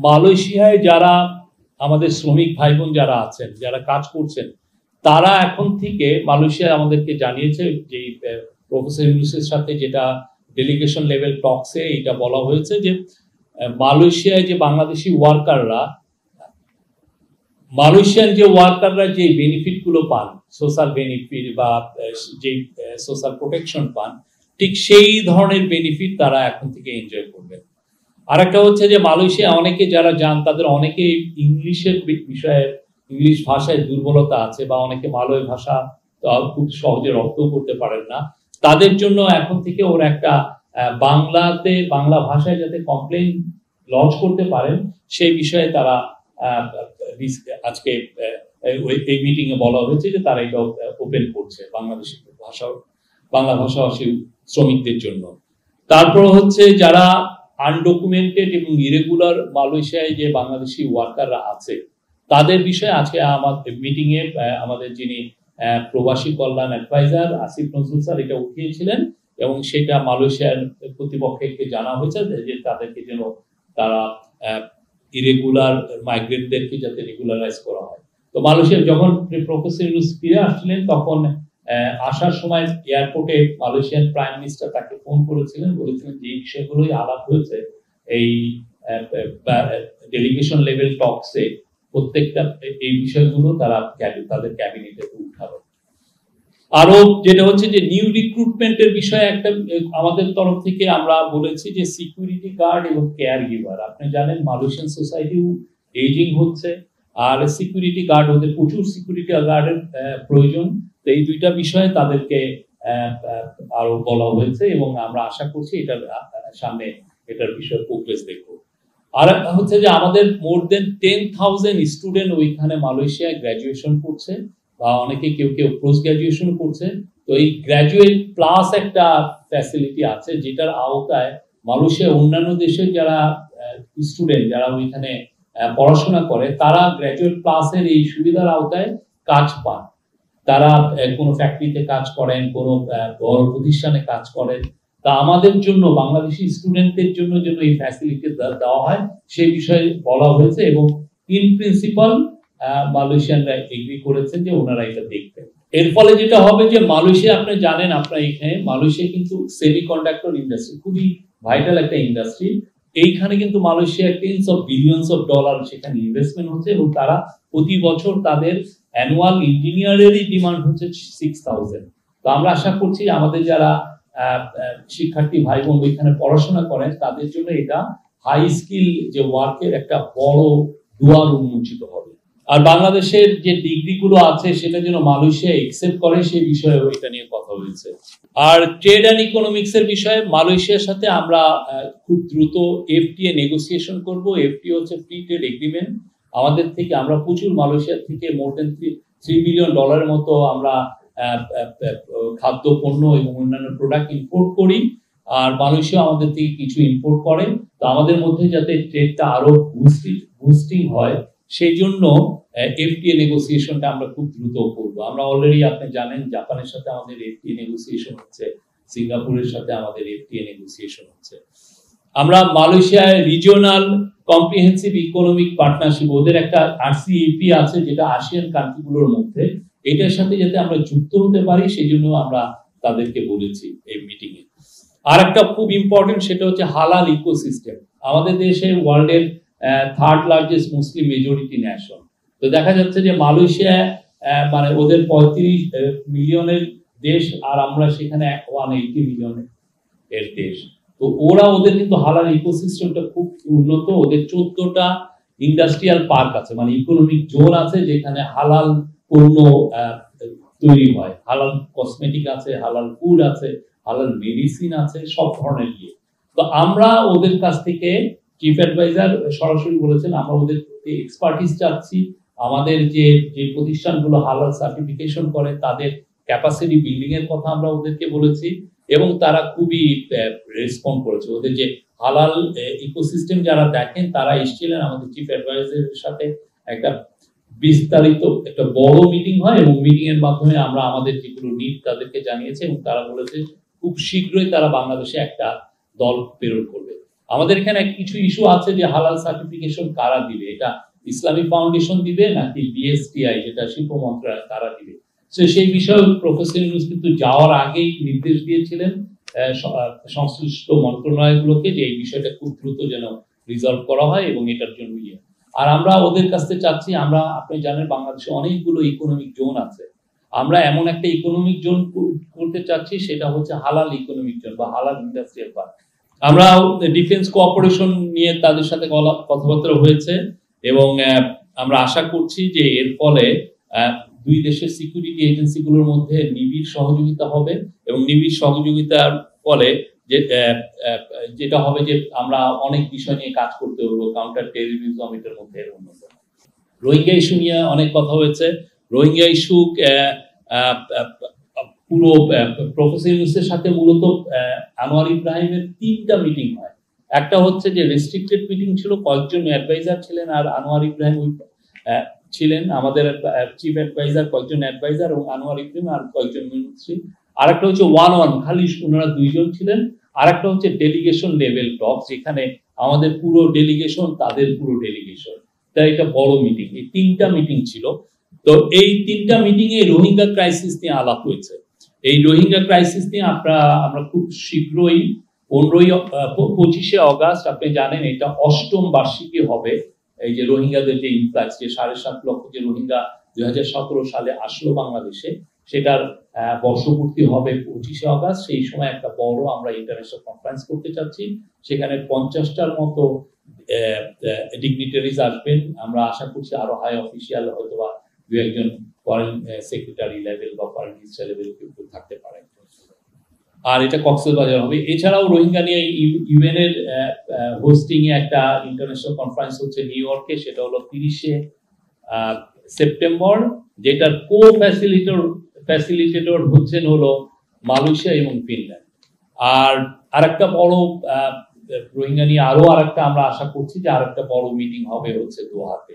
মালয়েশিয়ায় যারা আমাদের শ্রমিক ভাই বোন যারা আছেন, যারা কাজ করছেন, তারা এখন থেকে মালয়েশিয়া আমাদেরকে জানিয়েছে যে প্রফেসর ইউনূসের সাথে যেটা ডেলিগেশন লেভেল টকসে এটা বলা হয়েছে যে মালয়েশিয়ায় যে বাংলাদেশি ওয়ার্কাররা, মালয়েশিয়ান যে ওয়ার্কাররা যে বেনিফিটগুলো পান, সোশ্যাল বেনিফিট বা যে সোশ্যাল প্রোটেকশন পান, ঠিক সেই ধরনের বেনিফিট তারা এখন থেকে এনজয় করবে। আরেকটা হচ্ছে যে মালয়েশিয়া অনেকে যারা যান তাদের অনেকে ইংলিশের বিষয়ে, ইংলিশ ভাষায় দুর্বলতা আছে বা অনেকে মালয় ভাষা খুব সহজে রপ্ত করতে পারেন না, তাদের জন্য এখন থেকে ওরা একটা বাংলা ভাষায় যাতে কমপ্লেন লঞ্চ করতে পারেন সেই বিষয়ে তারা আজকে এই মিটিং এ বলা হয়েছে যে তারা এটা ওপেন করছে বাংলা ভাষাভাষী শ্রমিকদের জন্য। তারপর হচ্ছে যারা আনডকুমেন্টেড এবং ইরেগুলার মালয়েশিয়ায় যে বাংলাদেশি ওয়ার্কাররা আছে তাদের বিষয়ে আজকে আমাদের মিটিং এ আমাদের যিনি প্রবাসী কল্যাণ অ্যাডভাইজার আসিফ নজরুল স্যার এটা উঠিয়েছিলেন এবং সেটা মালয়েশিয়ার কর্তৃপক্ষকে জানা হয়েছে যে তাদেরকে যেন তারা ইরেগুলার মাইগ্রেন্টদেরকে যাতে রেগুলারাইজ করা হয়। তো মালয়েশিয়ার যখন প্রফেসর ইউনূস ফিরে আসছিলেন তখন আসার সময় এয়ারপোর্টে মালয়েশিয়ান প্রাইম মিনিস্টার তাকে ফোন করেছিলেন, বলেছিলেন যে এই বিষয়গুলোই আলাপ হয়েছে এই ডেলিগেশন লেভেল টকসে, প্রত্যেকটা এই বিষয়গুলো তারা তাদের ক্যাবিনেটে উঠাবে। আরো যেটা হচ্ছে যে নিউ রিক্রুটমেন্টের বিষয়ে একটা আমাদের তরফ থেকে আমরা বলেছি যে সিকিউরিটি গার্ড এবং কেয়ার গিভার, আপনি জানেন মালয়েশিয়ান সোসাইটিও এজিং হচ্ছে আর সিকিউরিটি গার্ড, ওদের প্রচুর সিকিউরিটি গার্ডের প্রয়োজন। তো এই দুইটা বিষয়ে তাদেরকে আরো বলা হয়েছে এবং আমরা আশা করছি এটার সামনে এটার বিষয়ে প্রোগ্রেস দেখবো। আর হচ্ছে যে আমাদের মোর দেন 10,000 স্টুডেন্ট ওইখানে মালয়েশিয়ায় গ্রাজুয়েশন করছে বা অনেকে কেউ পোস্ট গ্রাজুয়েশন করছে। তো এই গ্রাজুয়েট প্লাস একটা ফ্যাসিলিটি আছে যেটার আওতায় মালয়েশিয়ার অন্যান্য দেশের যারা স্টুডেন্ট যারা ওইখানে পড়াশোনা করে তারা গ্রাজুয়েট প্লাসের এই সুবিধার আওতায় কাজ পান। তারা কোনো ফ্যাক্টরিতে কাজ করেন, কোনো বড় প্রতিষ্ঠানে কাজ করেন। তা আমাদের জন্য বাংলাদেশি স্টুডেন্টদের জন্য যেন এই ফ্যাসিলিটি দেওয়া হয় সেই বিষয়ে বলা হয়েছে এবং ইন প্রিন্সিপাল মালয়েশিয়ানরা এগ্রি করেছেন যে ওনারা এটা দেখবেন। এর ফলে যেটা হবে যে মালয়েশিয়া, আপনি জানেন আপনারা এখানে মালয়েশিয়া কিন্তু সেমিকন্ডাক্টর ইন্ডাস্ট্রি খুবই ভাইটাল একটা ইন্ডাস্ট্রি। এইখানে কিন্তু Malaysia tense of billions of dollar সেখানে ইনভেস্টমেন্ট হচ্ছে এবং তারা প্রতি বছর তাদের অ্যানুয়াল ইঞ্জিনিয়ারেরই ডিমান্ড হচ্ছে 6,000। তো আমরা আশা করছি আমাদের যারা শিক্ষার্থী ভাই বোন ওইখানে পড়াশোনা করেন তাদের জন্য এটা হাই স্কিল যে ওয়ার্কের একটা বড় দুয়ার উন্মোচিত হবে। আর বাংলাদেশের যে ডিগ্রিগুলো আছে সেটা যেন মালয়েশিয়া একসেপ্ট করে সেই বিষয়ে এটা নিয়ে কথা হয়েছে। আর ট্রেড অ্যান্ড ইকোনমিক্স এর বিষয়ে মালয়েশিয়ার সাথে আমরা খুব দ্রুত এফটিএ নেগোসিয়েশন করব। এফটিএ হচ্ছে ফ্রি ট্রেড এগ্রিমেন্ট। আমাদের থেকে আমরা প্রচুর মালয়েশিয়া থেকে মোর দেন $3 বিলিয়ন মতো আমরা খাদ্য পণ্য এবং অন্যান্য প্রোডাক্ট ইম্পোর্ট করি আর মালয়েশিয়া আমাদের থেকে কিছু ইম্পোর্ট করে। তো আমাদের মধ্যে যাতে ট্রেডটা আরো বুস্টিং হয় সেই জন্য এফটিএ নেগোসিয়েশনটা আমরা খুব দ্রুত করব। আমরা অলরেডি আপনি জানেন জাপানের সাথে আমাদের এফটিএ নেগোসিয়েশন হচ্ছে, সিঙ্গাপুরের সাথে আমাদের এফটিএ নেগোসিয়েশন হচ্ছে। আমরা মালয়েশিয়ায় রিজিওনাল কম্প্রিহেন্সিভ ইকোনমিক পার্টনারশিপ, ওদের একটা আরসিইপি আছে যেটা আসিয়ান কান্ট্রিগুলোর মধ্যে, এটার সাথে যাতে আমরা যুক্ত হতে পারি সেই জন্য আমরা তাদেরকে বলেছি এই মিটিং এ। আর একটা খুব ইম্পর্টেন্ট সেটা হচ্ছে হালাল ইকোসিস্টেম। আমাদের দেশে ওয়ার্ল্ডের থার্ড লার্জেস্ট মুসলিম মেজরিটি নেশন। তো দেখা যাচ্ছে যে মালয়েশিয়া মানে ওদের 35 মিলিয়নের দেশ আর আমরা সেখানে 180 মিলিয়নের দেশ। তো ওদের কিন্তু হালাল ইকোসিস্টেমটা খুব উন্নত। ওদের 14টা ইন্ডাস্ট্রিয়াল পার্ক আছে, মানে ইকোনমিক জোন আছে যেখানে হালাল পণ্য তৈরি হয়, হালাল কসমেটিক আছে, হালাল ফুড আছে, হালাল মেডিসিন আছে, সব ধরনের দিয়ে। তো আমরা ওদের কাছ থেকে চিফ অ্যাডভাইজার সরাসরি বলেছেন আমরা ওদের এক্সপার্টিস চাচ্ছি। আমাদের যে প্রতিষ্ঠানগুলো হালাল সার্টিফিকেশন করে তাদের ক্যাপাসিটি বিল্ডিং এর কথা আমরা ওদেরকে বলেছি এবং তারা খুবই রেসপন্ড করেছে। ওদের যে হালাল ইকোসিস্টেম যারা দেখেন তারা এসেছিলেন আমাদের চিফ অ্যাডভাইজারের সাথে, একটা বিস্তারিত একটা বড় মিটিং হয় এবং মিটিং এর মাধ্যমে আমরা আমাদের যেগুলো নিড তাদেরকে জানিয়েছি এবং তারা বলেছে খুব শীঘ্রই তারা বাংলাদেশে একটা দল প্রেরণ করবে। আমাদের এখানে কিছু ইস্যু আছে যে হালাল সার্টিফিকেশন কারা দিবে, এটা ইসলামী ফাউন্ডেশন দিবে নাকি বিএসটিআই যেটা শিল্প মন্ত্রণালয় তারা দিবে। তো সেই বিষয়ে প্রফেসর ইউনূস কিন্তু যাওয়ার আগেই নির্দেশ দিয়েছিলেন সংশ্লিষ্ট মন্ত্রণালয়গুলোকে যে এই বিষয়টা খুব দ্রুত যেন রিজলভ করা হয় এবং এটার জন্য আর আমরা ওদের কাছ থেকে চাচ্ছি, আমরা আপনি জানেন বাংলাদেশে অনেকগুলো ইকোনমিক জোন আছে, আমরা এমন একটা ইকোনমিক জোন করতে চাচ্ছি সেটা হচ্ছে হালাল ইকোনমিক জোন বা হালাল ইন্ডাস্ট্রিয়াল পার্ক। আমরা ডিফেন্স কোঅপারেশন নিয়ে তাদের সাথে কথাবার্তা হয়েছে এবং আমরা আশা করছি যে এর ফলে দুই দেশের সিকিউরিটি এজেন্সিগুলোর মধ্যে নিবিড় সহযোগিতা হবে এবং নিবিড় সহযোগিতার ফলে যেটা হবে যে আমরা অনেক বিষয় নিয়ে কাজ করতে পারবো, কাউন্টার টেররিজম এটার মধ্যে অন্যতম। রোহিঙ্গা ইস্যু নিয়ে অনেক কথা হয়েছে। রোহিঙ্গা ইস্যু পুরো প্রফেসর ইউনূসের সাথে মূলত আনোয়ার ইব্রাহিমের 3টা মিটিং হয়। একটা হচ্ছে যে রেস্ট্রিক্টেড মিটিং ছিল, কয়েকজন অ্যাডভাইজার ছিলেন আর আনোয়ার ইব্রাহিম ছিলেন আমাদের চিফ অ্যাডভাইজার, কয়েকজন অ্যাডভাইজার এবং আনোয়ার ইব্রাহিম আর কয়েকজন মন্ত্রী। আর একটা হচ্ছে 1-on-1 খালি ওনারা 2জন ছিলেন। আর একটা হচ্ছে ডেলিগেশন লেভেল টক, যেখানে আমাদের পুরো ডেলিগেশন তাদের পুরো ডেলিগেশন, তাই এটা বড় মিটিং। এই 3টা মিটিং ছিল। তো এই 3টা মিটিং এ রোহিঙ্গা ক্রাইসিস নিয়ে আলাপ হয়েছে। এই রোহিঙ্গা ক্রাইসিস নিয়ে আমরা খুব শীঘ্রই 25শে অগাস্ট আপনি জানেন এটা 8ম বার্ষিকী হবে এই যে রোহিঙ্গাদের যে ইনফ্লাক্স, যে 7.5 লক্ষ যে রোহিঙ্গা 2017 সালে আসলো বাংলাদেশে, সেটার বর্ষপূর্তি হবে 25শে অগাস্ট। সেই সময় একটা বড় আমরা ইন্টারন্যাশনাল কনফারেন্স করতে চাচ্ছি, সেখানে 50টার মতো ডিগনিটারিজ আসবেন। আমরা আশা করছি আরো হাই অফিসিয়াল হয়তোবা 2-1জন ফরেন সেক্রেটারি লেভেল বা ফরেন মিনিস্টার লেভেল কেউ থাকতে পারে। আর এটা কক্সবাজার হবে। এছাড়াও রোহিঙ্গা নিয়ে ইউএন এর হোস্টিং এ একটা ইন্টারন্যাশনাল কনফারেন্স হচ্ছে নিউ ইয়র্কে, সেটা হলো 30শে সেপ্টেম্বর, যেটার ফ্যাসিলিটেটর হচ্ছেন হলো মালয়েশিয়া এবং ফিনল্যান্ড। আর আরেকটা বড় রোহিঙ্গা নিয়ে আরেকটা আমরা আশা করছি যে আরেকটা বড় মিটিং হবে হচ্ছে দোহাতে।